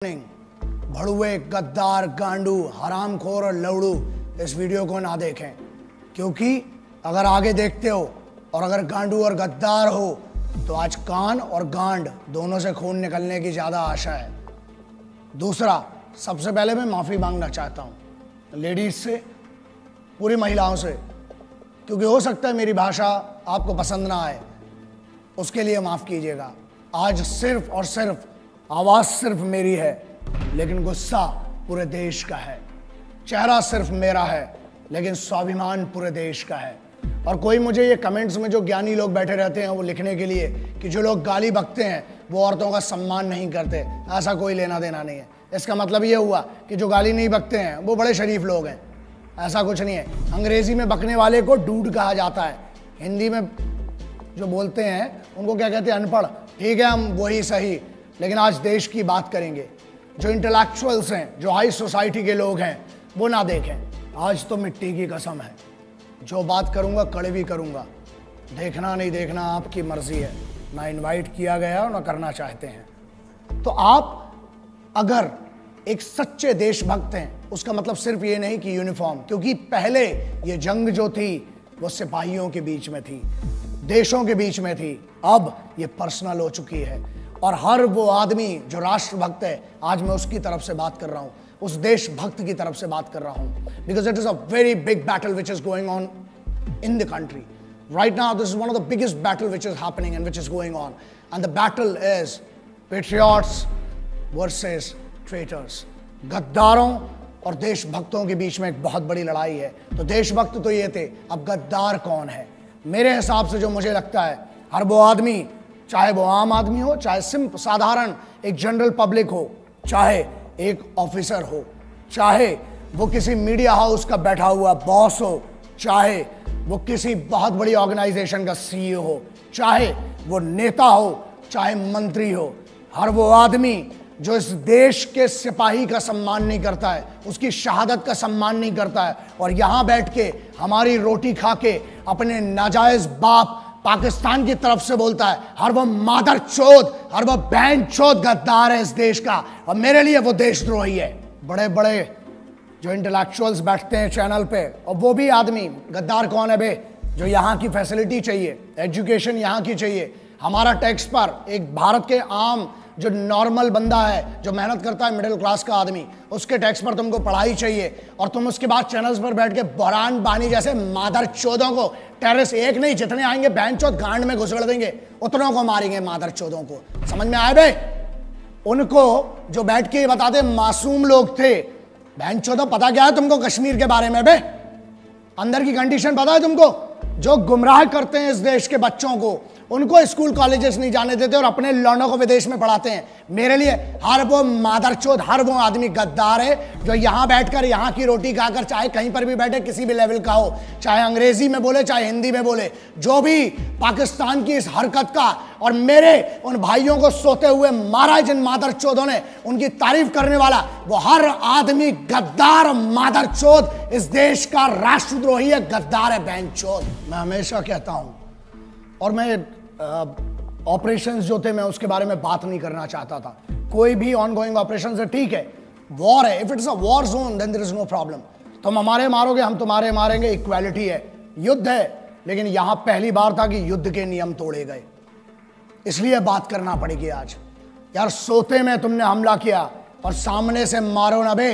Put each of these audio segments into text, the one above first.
भड़ुए, गद्दार, गांडू, हरामखोर और लवड़ू इस वीडियो को ना देखें, क्योंकि अगर आगे देखते हो और अगर गांडू और गद्दार हो तो आज कान और गांड दोनों से खून निकलने की ज़्यादा आशा है। दूसरा, सबसे पहले मैं माफ़ी मांगना चाहता हूँ लेडीज़ से, पूरी महिलाओं से, क्योंकि हो सकता है मेरी भाषा आपको पसंद ना आए, उसके लिए माफ़ कीजिएगा। आज सिर्फ और सिर्फ आवाज़ सिर्फ मेरी है, लेकिन गुस्सा पूरे देश का है। चेहरा सिर्फ मेरा है, लेकिन स्वाभिमान पूरे देश का है। और कोई मुझे ये कमेंट्स में जो ज्ञानी लोग बैठे रहते हैं वो लिखने के लिए कि जो लोग गाली बकते हैं वो औरतों का सम्मान नहीं करते, ऐसा कोई लेना देना नहीं है। इसका मतलब ये हुआ कि जो गाली नहीं बकते हैं वो बड़े शरीफ लोग हैं, ऐसा कुछ नहीं है। अंग्रेजी में बकने वाले को डूड कहा जाता है, हिंदी में जो बोलते हैं उनको क्या कहते हैं, अनपढ़। ठीक है, हम वही सही, लेकिन आज देश की बात करेंगे। जो इंटेलेक्चुअल्स हैं, जो हाई सोसाइटी के लोग हैं, वो ना देखें। आज तो मिट्टी की कसम है, जो बात करूंगा कड़वी करूंगा। देखना नहीं देखना आपकी मर्जी है, ना इनवाइट किया गया और ना करना चाहते हैं। तो आप अगर एक सच्चे देशभक्त हैं, उसका मतलब सिर्फ ये नहीं कि यूनिफॉर्म, क्योंकि पहले ये जंग जो थी वो सिपाहियों के बीच में थी, देशों के बीच में थी। अब ये पर्सनल हो चुकी है। और हर वो आदमी जो राष्ट्रभक्त है, आज मैं उसकी तरफ से बात कर रहा हूं, उस देशभक्त की तरफ से बात कर रहा हूं। Because it is a very big battle which is going on in the country right now. This is one of the biggest battle which is happening and which is going on, and the battle is patriots versus traitors. गद्दारों और देशभक्तों के बीच में एक बहुत बड़ी लड़ाई है। तो देशभक्त तो ये थे, अब गद्दार कौन है? मेरे हिसाब से जो मुझे लगता है, हर वो आदमी, चाहे वो आम आदमी हो, चाहे सिंपल साधारण एक जनरल पब्लिक हो, चाहे एक ऑफिसर हो, चाहे वो किसी मीडिया हाउस का बैठा हुआ बॉस हो, चाहे वो किसी बहुत बड़ी ऑर्गेनाइजेशन का सीईओ हो, चाहे वो नेता हो, चाहे मंत्री हो, हर वो आदमी जो इस देश के सिपाही का सम्मान नहीं करता है, उसकी शहादत का सम्मान नहीं करता है, और यहां बैठ के हमारी रोटी खा के अपने नाजायज बाप पाकिस्तान की तरफ से बोलता है, हर वो मादर चोद, हर वो बहन चोद गद्दार है इस देश का, और मेरे लिए वो देशद्रोही है। बड़े बड़े जो इंटेलेक्चुअल्स बैठते हैं चैनल पे, और वो भी आदमी, गद्दार कौन है बे? जो यहाँ की फैसिलिटी चाहिए, एजुकेशन यहाँ की चाहिए, हमारा टैक्स पर एक भारत के आम जो नॉर्मल बंदा है, जो मेहनत करता है, मिडिल क्लास का आदमी, उसके टैक्स पर तुमको पढ़ाई चाहिए, और तुम उसके बाद चैनल्स पर बैठ के बहरान बानी जैसे मादर चौदों को, टेररिस्ट एक नहीं जितने आएंगे बहन चौथ गांड में घुसड़ देंगे, उतनों को मारेंगे मादर चौदों को। समझ में आए बे? उनको जो बैठ के बताते मासूम लोग थे, बहन चौदों पता क्या है तुमको कश्मीर के बारे में बे? अंदर की कंडीशन पता है तुमको? जो गुमराह करते हैं इस देश के बच्चों को, उनको स्कूल कॉलेजेस नहीं जाने देते और अपने लौंडों को विदेश में पढ़ाते हैं। मेरे लिए हर वो मादरचोद, हर वो आदमी गद्दार है जो यहाँ बैठकर यहाँ की रोटी खाकर, चाहे कहीं पर भी बैठे, किसी भी लेवल का हो, चाहे अंग्रेजी में बोले चाहे हिंदी में बोले, जो भी पाकिस्तान की इस हरकत का और मेरे उन भाइयों को सोते हुए मारा जिन मादरचोदों ने, उनकी तारीफ करने वाला वो हर आदमी गद्दार मादरचोद, इस देश का राष्ट्रद्रोही है, गद्दार है, बहनचोद। मैं हमेशा कहता हूं, और मैं ऑपरेशंस जो थे मैं उसके बारे में बात नहीं करना चाहता था। कोई भी ऑनगोइंग ऑपरेशंस है, ठीक है, वॉर है, if it is a war zone then there is no problem. तुम हमारे मारोगे, हम तुम्हारे मारेंगे, इक्वालिटी है। युद्ध है, लेकिन यहां पहली बार था कि युद्ध के नियम तोड़े गए, इसलिए बात करना पड़ेगी आज। यार सोते में तुमने हमला किया और सामने से मारो ना बे।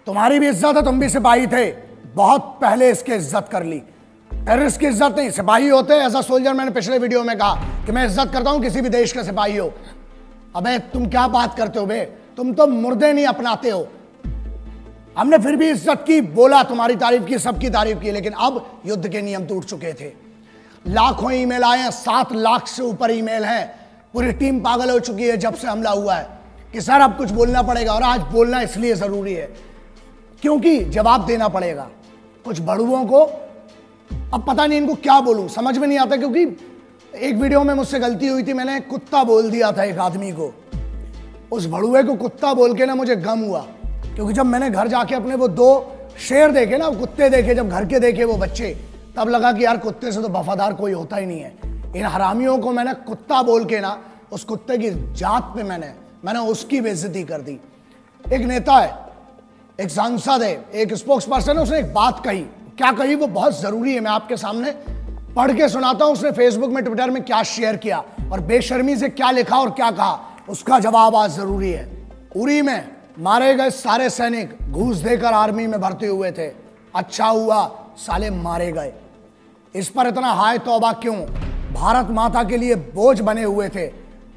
तुम्हारी भी इज्जत है, तुम भी सिपाही थे, बहुत पहले इसकी इज्जत कर ली। टेररिस्ट की इज्जत नहीं, सिपाही होते हैं। एज अ सोल्जर मैंने पिछले वीडियो में कहा कि मैं इज्जत करता हूं किसी भी देश का सिपाही हो। अबे तुम क्या बात करते हो बे? तुम तो मुर्दे नहीं अपनाते हो। हमने फिर भी इज्जत की, बोला, तुम्हारी तारीफ की, सबकी तारीफ की, लेकिन अब युद्ध के नियम टूट चुके थे। लाखों ईमेल आए हैं, 7 लाख से ऊपर ईमेल हैं। पूरी टीम पागल हो चुकी है जब से हमला हुआ है कि सर अब कुछ बोलना पड़ेगा। और आज बोलना इसलिए जरूरी है क्योंकि जवाब देना पड़ेगा। कुछ बड़ुओं को अब पता नहीं इनको क्या बोलूं, समझ में नहीं आता, क्योंकि एक वीडियो में मुझसे गलती हुई थी, मैंने कुत्ता बोल दिया था एक आदमी को। उस भड़ुए को कुत्ता बोल के ना मुझे गम हुआ, क्योंकि जब मैंने घर जाके अपने वो 2 शेर देखे ना, कुत्ते देखे, जब घर के देखे वो बच्चे, तब लगा कि यार कुत्ते से तो वफादार कोई होता ही नहीं है। इन हरामियों को मैंने कुत्ता बोल के ना, उस कुत्ते की जात पे मैंने मैंने उसकी बेइज्जती कर दी। एक नेता है, एक सांसद है, एक स्पोक्स पर्सन है, उसने एक बात कही। क्या कही वो बहुत जरूरी है, मैं आपके सामने पढ़ के सुनाता हूं। उसने फेसबुक में, ट्विटर में क्या शेयर किया और बेशर्मी से क्या लिखा और क्या कहा, उसका जवाब आज जरूरी है। उरी में मारे गए सारे सैनिक घूस देकर आर्मी में भर्ती हुए थे, अच्छा हुआ साले मारे गए। इस पर इतना हाय तौबा क्यों? भारत माता के लिए बोझ बने हुए थे,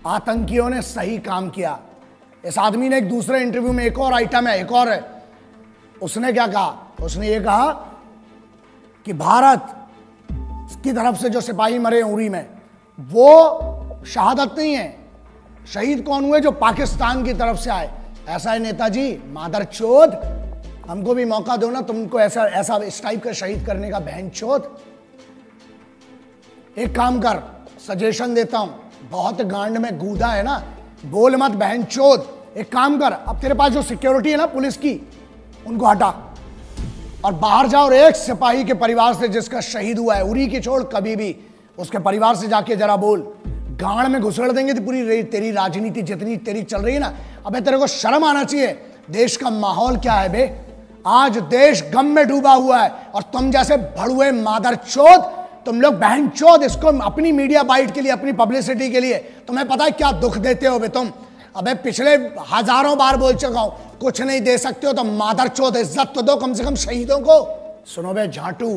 आतंकियों ने सही काम किया। इस आदमी ने एक दूसरे इंटरव्यू में, एक और आइटम है, एक और है, उसने क्या कहा? उसने ये कहा कि भारत की तरफ से जो सिपाही मरे उरी में, वो शहादत नहीं है। शहीद कौन हुए? जो पाकिस्तान की तरफ से आए। ऐसा है नेताजी, मादरचोद, हमको भी मौका दो ना, तुमको ऐसा ऐसा इस टाइप का शहीद करने का, बहनचोद। एक काम कर, सजेशन देता हूं, बहुत गांड में गूदा है ना, बोल मत बहनचोद। एक काम कर, अब तेरे पास जो सिक्योरिटी है ना पुलिस की, उनको हटा और बाहर जाओ और एक सिपाही के परिवार से जिसका शहीद हुआ है, उरी की छोड़, कभी भी उसके परिवार से जाके जरा बोल। गांड में घुसड़ देंगे तो पूरी तेरी राजनीति जितनी तेरी चल रही है ना, अबे तेरे को शर्म आना चाहिए। देश का माहौल क्या है बे? आज देश गम में डूबा हुआ है और तुम जैसे भड़ुए मादरचोद, तुम लोग बहनचोद, इसको अपनी मीडिया बाइट के लिए, अपनी पब्लिसिटी के लिए, तुम्हें पता है क्या दुख देते हो बे तुम? अबे पिछले हजारों बार बोल चुका हूं, कुछ नहीं दे सकते हो तो मादरचोद इज्जत तो दो कम से कम शहीदों को। सुनो बे झाटू,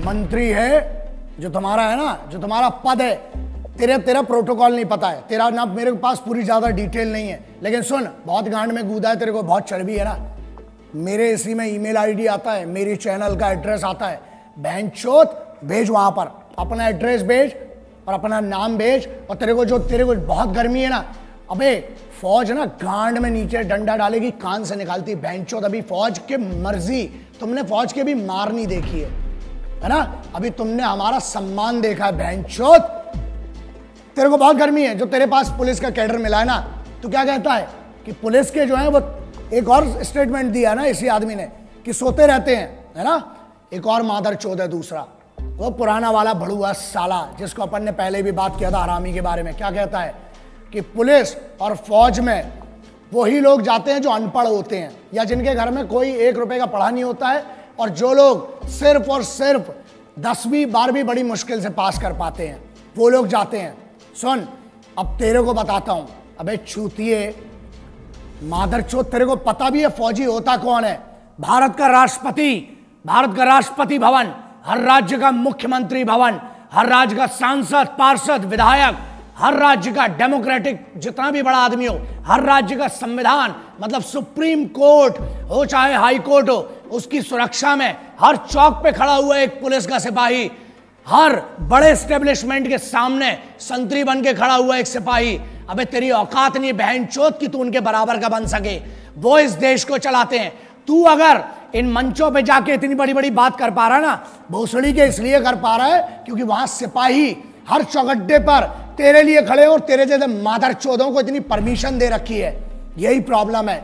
मंत्री है जो तुम्हारा है ना, जो तुम्हारा पद है, तेरा प्रोटोकॉल नहीं पता है, तेरा ना मेरे पास पूरी ज्यादा डिटेल नहीं है, लेकिन सुन, बहुत गांड में गूदा है, तेरे को बहुत चर्बी है ना। मेरे इसी में ईमेल आईडी आता है, मेरी चैनल का एड्रेस आता है, बहनचोद भेज, वहां पर अपना एड्रेस भेज और अपना नाम भेज। और तेरे को बहुत गर्मी है ना, अबे फौज ना गांड में नीचे डंडा डालेगी, कान से निकालती बहनचोद। अभी फौज के मर्जी, तुमने फौज के भी मार नहीं देखी है ना, अभी तुमने हमारा सम्मान देखा है बहनचोद। तेरे को बहुत गर्मी है, जो तेरे पास पुलिस का कैडर मिला है ना, तो क्या कहता है कि पुलिस के जो है वो, एक और स्टेटमेंट दिया ना इसी आदमी ने कि सोते रहते हैं, है ना। एक और मादरचोद है दूसरा, वो पुराना वाला भड़ुआ साला जिसको अपन ने पहले भी बात किया था हरामी के बारे में। क्या कहता है कि पुलिस और फौज में वही लोग जाते हैं जो अनपढ़ होते हैं या जिनके घर में कोई 1 रुपए का पढ़ा नहीं होता है, और जो लोग सिर्फ और सिर्फ 10वीं 12वीं बड़ी मुश्किल से पास कर पाते हैं, वो लोग जाते हैं। सुन, अब तेरे को बताता हूं, अबे चूतिए मादरचोद, तेरे को पता भी है फौजी होता कौन है? भारत का राष्ट्रपति, भारत का राष्ट्रपति भवन, हर राज्य का मुख्यमंत्री भवन, हर राज्य का सांसद, पार्षद, विधायक, हर राज्य का डेमोक्रेटिक जितना भी बड़ा आदमी हो, हर राज्य का संविधान, मतलब सुप्रीम कोर्ट हो चाहे हाई कोर्ट हो, उसकी सुरक्षा में हर चौक पे खड़ा हुआ एक पुलिस का सिपाही, हर बड़े एस्टेब्लिशमेंट के सामने संतरी बन के खड़ा हुआ एक सिपाही। अबे तेरी औकात नहीं बहनचोद कि तू उनके बराबर का बन सके। वो इस देश को चलाते हैं। तू अगर इन मंचों पे जाके इतनी बड़ी बड़ी बात कर पा रहा है ना, भोसड़ी के इसलिए कर पा रहा है क्योंकि वहां सिपाही हर चौगड्डे पर तेरे लिए खड़े और तेरे जैसे मादरचोदों को इतनी परमिशन दे रखी है। यही प्रॉब्लम है।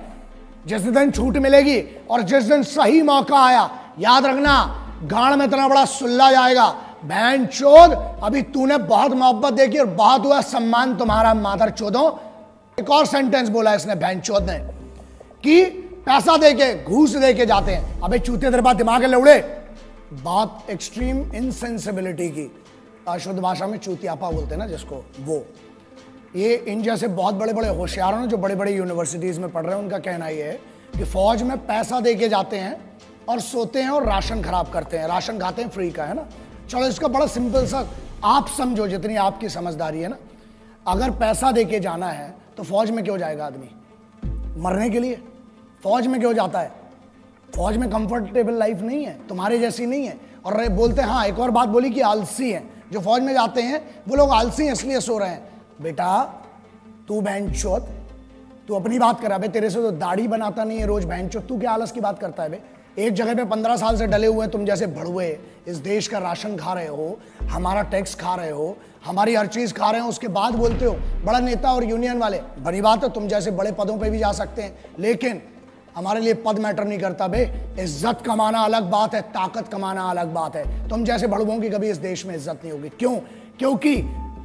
जिस दिन छूट मिलेगी और जिस दिन सही मौका आया, याद रखना गांड में इतना बड़ा सुल्ला जाएगा। बहनचोद, अभी तूने बहुत मोहब्बत देखी और बहुत हुआ सम्मान तुम्हारा मादरचोदों। एक और सेंटेंस बोला इसने बहनचोद ने कि पैसा देके, घूस देके जाते हैं। अबे चूते, तेरे पास दिमाग है लौड़े? बात एक्सट्रीम इनसेंसिबिलिटी की, शुद्ध भाषा में चूतियापा बोलते हैं ना जिसको, वो ये इन जैसे बहुत बड़े बड़े होशियारों ने जो बड़े बड़े यूनिवर्सिटीज में पढ़ रहे हैं, उनका कहना ये है कि फौज में पैसा देके जाते हैं और सोते हैं और राशन खराब करते हैं, राशन खाते हैं फ्री का, है ना। चलो इसका बड़ा सिंपल सा आप समझो, जितनी आपकी समझदारी है ना, अगर पैसा देके जाना है तो फौज में क्यों जाएगा आदमी? मरने के लिए। फौज में क्यों जाता है? फौज में कंफर्टेबल लाइफ नहीं है, तुम्हारे जैसी नहीं है। और बोलते हैं, हाँ एक और बात बोली कि आलसी है जो फौज में जाते हैं, वो लोग आलसी हैं इसलिए सो रहे हैं। बेटा तू बहनचोद, तू अपनी बात करा बे, तेरे से तो दाढ़ी बनाता नहीं है रोज बहनचोद, तू क्या आलस की बात करता है बे? एक जगह पे 15 साल से डले हुए हैं तुम जैसे भड़ुए, इस देश का राशन खा रहे हो, हमारा टैक्स खा रहे हो, हमारी हर चीज खा रहे हो, उसके बाद बोलते हो बड़ा नेता और यूनियन वाले। बड़ी बात है, तुम जैसे बड़े पदों पे भी जा सकते हैं, लेकिन हमारे लिए पद मैटर नहीं करता बे। इज्जत कमाना अलग बात है, ताकत कमाना अलग बात है। तुम जैसे भड़ुओं की कभी इस देश में इज्जत नहीं होगी। क्यों? क्योंकि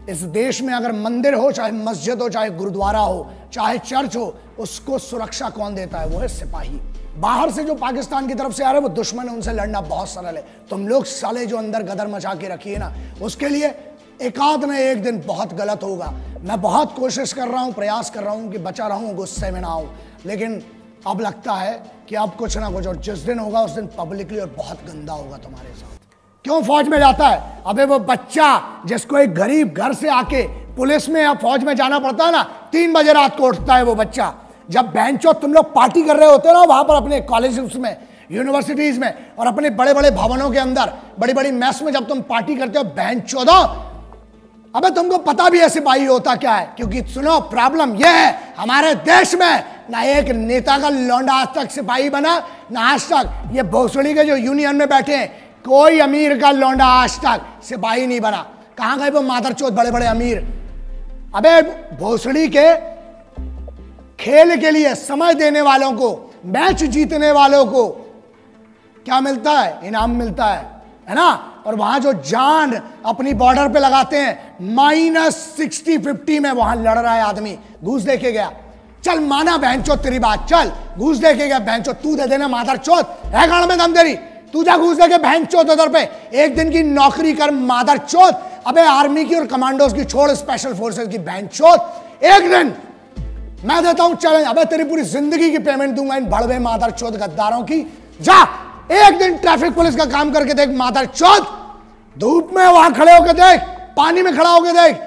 इस देश में अगर मंदिर हो, चाहे मस्जिद हो, चाहे गुरुद्वारा हो, चाहे चर्च हो, उसको सुरक्षा कौन देता है? वो है सिपाही। बाहर से जो पाकिस्तान की तरफ से आ रहे हैं वो दुश्मन है, उनसे लड़ना बहुत सरल है। तुम लोग साले जो अंदर गदर मचा के रखी है ना, उसके लिए एकाध न एक दिन बहुत गलत होगा। मैं बहुत कोशिश कर रहा हूं, प्रयास कर रहा हूं कि बचा रहूं, गुस्से में ना आऊं, लेकिन अब लगता है कि अब कुछ ना कुछ, और जिस दिन होगा उस दिन पब्लिकली और बहुत गंदा होगा तुम्हारे साथ। क्यों फौज में जाता है? अबे वो बच्चा जिसको एक गरीब घर से आके पुलिस में या फौज में जाना पड़ता है ना, 3 बजे रात को उठता है वो बच्चा। जब बेंचो तुम लोग पार्टी कर रहे होते हो ना वहां पर अपने कॉलेज में, यूनिवर्सिटीज में और अपने बड़े बड़े भवनों के अंदर, बड़ी बड़ी मेस में, जब तुम पार्टी करते हो बेंचो दो, अबे तुमको पता भी है सिपाही होता क्या है? क्योंकि सुनो, प्रॉब्लम यह है हमारे देश में, ना एक नेता का लौंडा आज तक सिपाही बना, ना आज तक ये भोसड़ी के जो यूनियन में बैठे हैं, कोई अमीर का लौंडा आज तक सिपाही नहीं बना। कहां गए वो मादरचोद बड़े बड़े अमीर? अबे भोसड़ी के खेल के लिए समय देने वालों को, मैच जीतने वालों को क्या मिलता है? इनाम मिलता है ना? और वहां जो जान अपनी बॉर्डर पे लगाते हैं, -60-50 में वहां लड़ रहा है आदमी, घूस देके गया। चल माना बहनचोद तेरी बात, चल घूस देके गया बहनचोद, तू दे देना मादरचोद, है गाड़ में दम तेरी, तू जा घूस देके बहनचोद उधर पे, एक दिन की नौकरी कर मादरचोद। अबे आर्मी की और कमांडोज की छोड़, स्पेशल फोर्सेस की बहनचोद, एक दिन मैं देता हूं चैलेंज, अबे तेरी पूरी जिंदगी की पेमेंट दूंगा इन बड़वे मादरचोद गद्दारों की। जा एक दिन ट्रैफिक पुलिस का काम करके देख मादरचोद, धूप में वहां खड़े होकर देख, पानी में खड़ा होकर देख,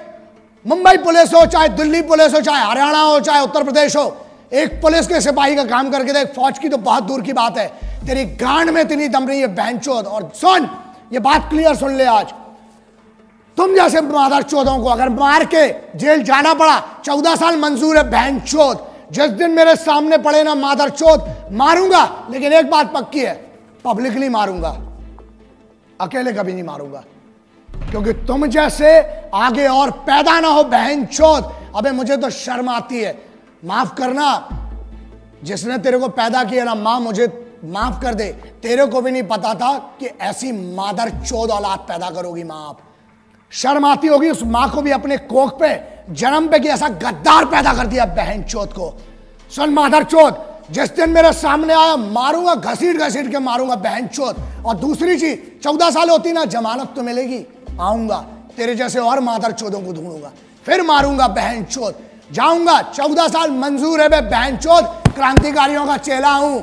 मुंबई पुलिस हो, चाहे दिल्ली पुलिस हो, चाहे हरियाणा हो, चाहे उत्तर प्रदेश हो, एक पुलिस के सिपाही का काम करके देख। फौज की तो बहुत दूर की बात है, तेरी गांड में इतनी दम रही है बहनचोद। और सुन, ये बात क्लियर सुन ले, आज तुम जैसे मादरचोदों को अगर मार के जेल जाना पड़ा, 14 साल मंजूर है बहनचोद। जिस दिन मेरे सामने पड़े ना मादरचोद, मारूंगा, लेकिन एक बात पक्की है, पब्लिकली मारूंगा, अकेले कभी नहीं मारूंगा, क्योंकि तुम जैसे आगे और पैदा ना हो बहनचोद। अबे मुझे तो शर्म आती है, माफ करना, जिसने तेरे को पैदा किया ना, मां मुझे माफ कर दे, तेरे को भी नहीं पता था कि ऐसी मादरचोद औलाद पैदा करोगी मां आप। शर्म आती होगी उस मां को भी अपने कोख पे जन्म पे कि ऐसा गद्दार पैदा कर दिया बहनचोद को। सुन मादरचोद, जिस दिन मेरे सामने आया मारूंगा, घसीट घसीट के मारूंगा बहनचोद। और दूसरी चीज, 14 साल होती ना, जमानत तो मिलेगी, आऊंगा तेरे जैसे और मादरचोदों को ढूंढूंगा, फिर मारूंगा बहनचोद, जाऊंगा। 14 साल मंजूर है बहनचोद, क्रांतिकारियों का चेला हूं,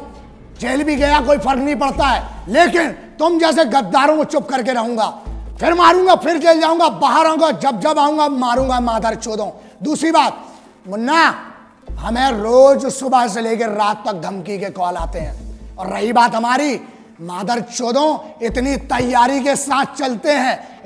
जेल भी गया कोई फर्क नहीं पड़ता है, लेकिन तुम जैसे गद्दारों को चुप करके रहूंगा, फिर मारूंगा, फिर जेल जाऊंगा, बाहर आऊंगा, जब जब आऊंगा मारूंगा मादरचोदों। दूसरी बात मुन्ना, हमें रोज सुबह से लेकर रात तक धमकी के कॉल आते हैं, और रही बात हमारी, मादरचोदों इतनी तैयारी के साथ चलते हैं,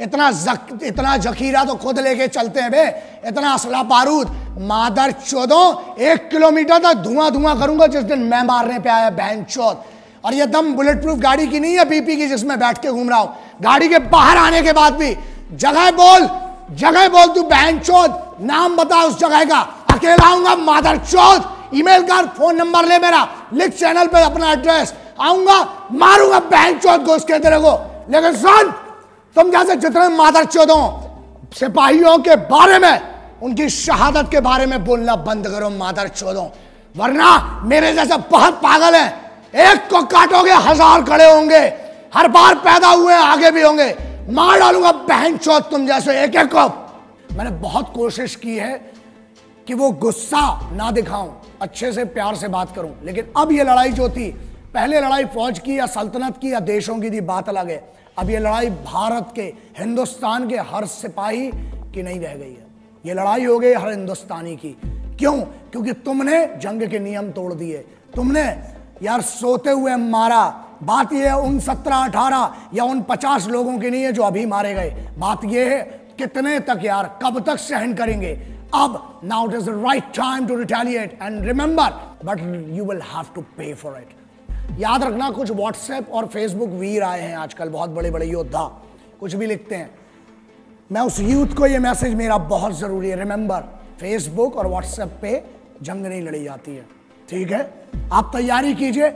इतना जखीरा तो खुद लेके चलते हैं बे, इतना असला बारूद। मादरचोदों 1 किलोमीटर तक धुआं धुआं करूंगा जिस दिन मैं मारने पे आया बहनचोद। और ये दम बुलेट प्रूफ गाड़ी की नहीं है बीपी की जिसमें बैठ के घूम रहा हूं, गाड़ी के बाहर आने के बाद भी जगह बोल तू बहनचोद, नाम बता उस जगह का, अकेला आऊंगा मादरचोद, ईमेल कर, फोन नंबर ले मेरा, लिख चैनल पे अपना एड्रेस, आऊंगा मारूंगा बहनचोद को उसके तेरे को। लेकिन सुन, तुम जैसे जितने मादरचोदों सिपाहियों के बारे में, उनकी शहादत के बारे में बोलना बंद करो मादरचोदों, वरना मेरे जैसे बहुत पागल है, एक को काटोगे 1000 खड़े होंगे, हर बार पैदा हुए आगे भी होंगे, मार डालूंगा बहनचोद तुम जैसे एक एक को। मैंने बहुत कोशिश की है कि वो गुस्सा ना दिखाऊं, अच्छे से प्यार से बात करूं, लेकिन अब ये लड़ाई जो थी, पहले लड़ाई फौज की या सल्तनत की या देशों की थी, बात अलग है। अब ये लड़ाई भारत के, हिंदुस्तान के हर सिपाही की नहीं रह गई है, ये लड़ाई हो गई हर हिंदुस्तानी की। क्यों? क्योंकि तुमने जंग के नियम तोड़ दिए, तुमने यार सोते हुए मारा। बात यह है उन 17-18 या उन 50 लोगों की नहीं है जो अभी मारे गए, बात यह है कितने तक यार, कब तक सहन करेंगे। अब now it is the right time to retaliate and remember, but you will have to pay for it. याद रखना, कुछ व्हाट्सएप और फेसबुक वीर आए हैं आजकल, बहुत बड़े बड़े योद्धा, कुछ भी लिखते हैं। मैं उस यूथ को ये मैसेज मेरा बहुत जरूरी है, रिमेंबर, फेसबुक और व्हाट्सएप पे जंग नहीं लड़ी जाती है, ठीक है? आप तैयारी कीजिए,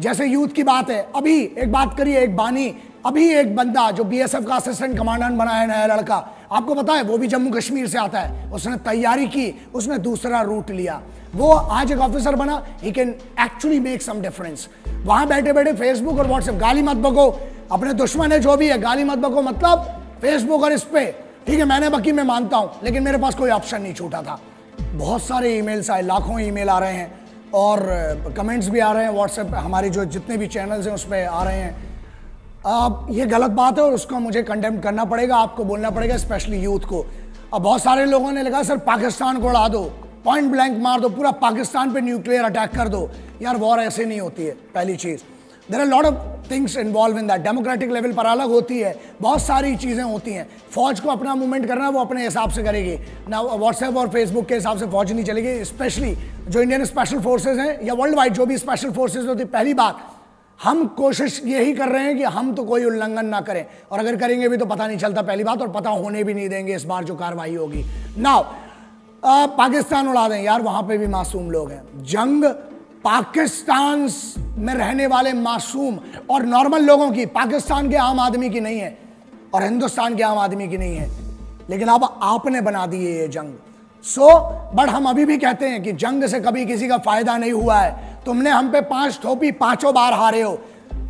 जैसे यूथ की बात है, अभी एक बात करिए, एक बानी, अभी एक बंदा जो बीएसएफ का असिस्टेंट कमांडेंट बना है, नया लड़का, आपको पता है वो भी जम्मू कश्मीर से आता है, उसने तैयारी की, उसने दूसरा रूट लिया, वो आज एक ऑफिसर बना। He can actually make some difference. वहां बैठे बैठे फेसबुक और व्हाट्सएप, गाली मत बको, अपने दुश्मन है जो भी है, गाली मत बको, मतलब फेसबुक और इस पे, ठीक है मैंने बकी, मैं मानता हूं, लेकिन मेरे पास कोई ऑप्शन नहीं छूटा था। बहुत सारे ईमेल्स आए, लाखों ईमेल आ रहे हैं और कमेंट्स भी आ रहे हैं व्हाट्सएप, हमारी जो जितने भी चैनल्स हैं उस पर आ रहे हैं। ये गलत बात है और उसको मुझे कंडेम करना पड़ेगा, आपको बोलना पड़ेगा, स्पेशली यूथ को। अब बहुत सारे लोगों ने लिखा सर पाकिस्तान को उड़ा दो, पॉइंट ब्लैंक मार दो, पूरा पाकिस्तान पे न्यूक्लियर अटैक कर दो। यार वॉर ऐसे नहीं होती है, पहली चीज। There are lot of things involve in that. Democratic level पर अलग होती है, बहुत सारी चीजें होती हैं। फौज को अपना मूवमेंट करना है, वो अपने हिसाब से करेगी ना, व्हाट्सएप और फेसबुक के हिसाब से फौज नहीं चलेगी। स्पेशली जो इंडियन स्पेशल फोर्सेज हैं या वर्ल्ड वाइड जो भी स्पेशल फोर्सेज होती है, पहली बात हम कोशिश यही कर रहे हैं कि हम तो कोई उल्लंघन ना करें, और अगर करेंगे भी तो पता नहीं चलता, पहली बात, और पता होने भी नहीं देंगे इस बार जो कार्रवाई होगी। नाउ पाकिस्तान उड़ा दें, यार वहां पे भी मासूम लोग हैं। जंग पाकिस्तान में रहने वाले मासूम और नॉर्मल लोगों की, पाकिस्तान के आम आदमी की नहीं है और हिंदुस्तान के आम आदमी की नहीं है, लेकिन अब आपने बना दी है ये जंग। बट हम अभी भी कहते हैं कि जंग से कभी किसी का फायदा नहीं हुआ है। तुमने हम पे 5 थोपी, 5 बार हारे हो,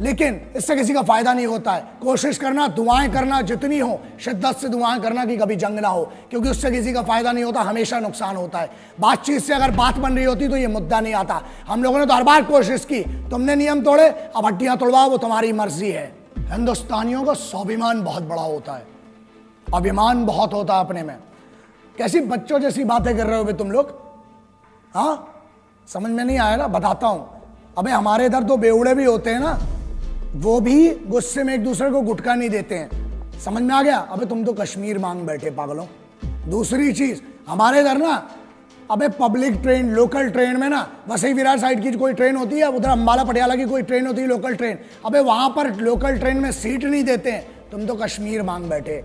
लेकिन इससे किसी का फायदा नहीं होता है। कोशिश करना, दुआएं करना जितनी हो, शिद्दत से दुआएं करना कि कभी जंग ना हो, क्योंकि उससे किसी का फायदा नहीं होता, हमेशा नुकसान होता है। बातचीत से अगर बात बन रही होती तो ये मुद्दा नहीं आता। हम लोगों ने तो हर बार कोशिश की, तुमने नियम तोड़े, अब हड्डियां तोड़वाओ, वो तुम्हारी मर्जी है। हिंदुस्तानियों का स्वाभिमान बहुत बड़ा होता है, अभिमान बहुत होता है अपने में। कैसी बच्चों जैसी बातें कर रहे हो तुम लोग, हाँ समझ में नहीं आया ना, बताता हूं। अबे हमारे इधर तो बेवड़े भी होते हैं ना, वो भी गुस्से में एक दूसरे को गुटखा नहीं देते हैं, समझ में आ गया। अबे तुम तो कश्मीर मांग बैठे पागलों। दूसरी चीज, हमारे इधर ना, अबे पब्लिक ट्रेन, लोकल ट्रेन में ना, वसई विरार साइड की कोई ट्रेन होती है, उधर अंबाला पटियाला की कोई ट्रेन होती है लोकल ट्रेन, अबे वहां पर लोकल ट्रेन में सीट नहीं देते हैं, तुम तो कश्मीर मांग बैठे।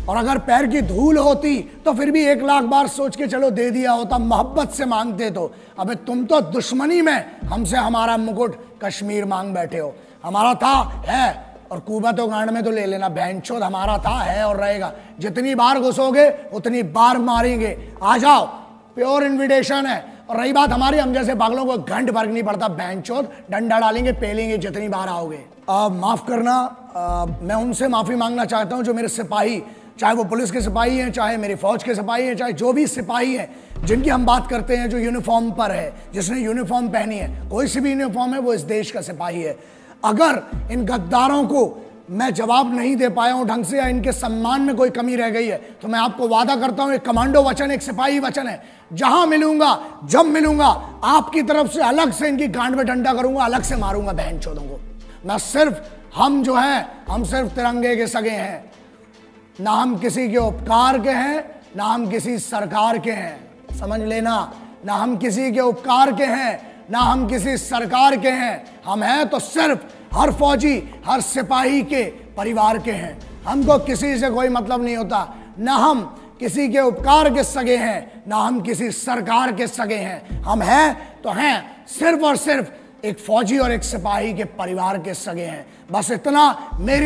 और अगर पैर की धूल होती तो फिर भी 1 लाख बार सोच के चलो दे दिया होता, मोहब्बत से मांगते तो। अबे तुम तो दुश्मनी में हमसे हमारा मुकुट कश्मीर मांग बैठे हो। हमारा था, है, और कुबत और गांड में तो ले लेना, बैंचोद हमारा था, है और रहेगा। जितनी बार घुसोगे उतनी बार मारेंगे, आ जाओ, प्योर इन्विटेशन है। और रही बात हमारी, हम जैसे पागलों को घंट फर्क नहीं पड़ता, बैंचोद डंडा डालेंगे, पेलेंगे जितनी बार आओगे। माफ करना, मैं उनसे माफी मांगना चाहता हूं जो मेरे सिपाही, चाहे वो पुलिस के सिपाही हैं, चाहे मेरी फौज के सिपाही हैं, चाहे जो भी सिपाही हैं जिनकी हम बात करते हैं, जो यूनिफॉर्म पर है, जिसने यूनिफॉर्म पहनी है, कोई सी भी यूनिफॉर्म है, वो इस देश का सिपाही है। अगर इन गद्दारों को मैं जवाब नहीं दे पाया हूं ढंग से, या इनके सम्मान में कोई कमी रह गई है, तो मैं आपको वादा करता हूं, एक कमांडो वचन, एक सिपाही वचन है, जहां मिलूंगा, जब मिलूंगा, आपकी तरफ से अलग से इनकी गांड में डंडा करूंगा, अलग से मारूंगा बहन चोदों को। मैं सिर्फ, हम जो हैं, हम सिर्फ तिरंगे के सगे हैं, ना हम किसी के उपकार के हैं, ना हम किसी सरकार के हैं, समझ लेना, ना हम किसी के उपकार के हैं, ना हम किसी सरकार के हैं। हम हैं तो सिर्फ हर फौजी, हर सिपाही के परिवार के हैं। हमको किसी से कोई मतलब नहीं होता, ना हम किसी के उपकार के सगे हैं, ना हम किसी सरकार के सगे हैं। हम हैं तो हैं सिर्फ और सिर्फ एक फौजी और एक सिपाही के परिवार के सगे हैं, बस इतना। मेरी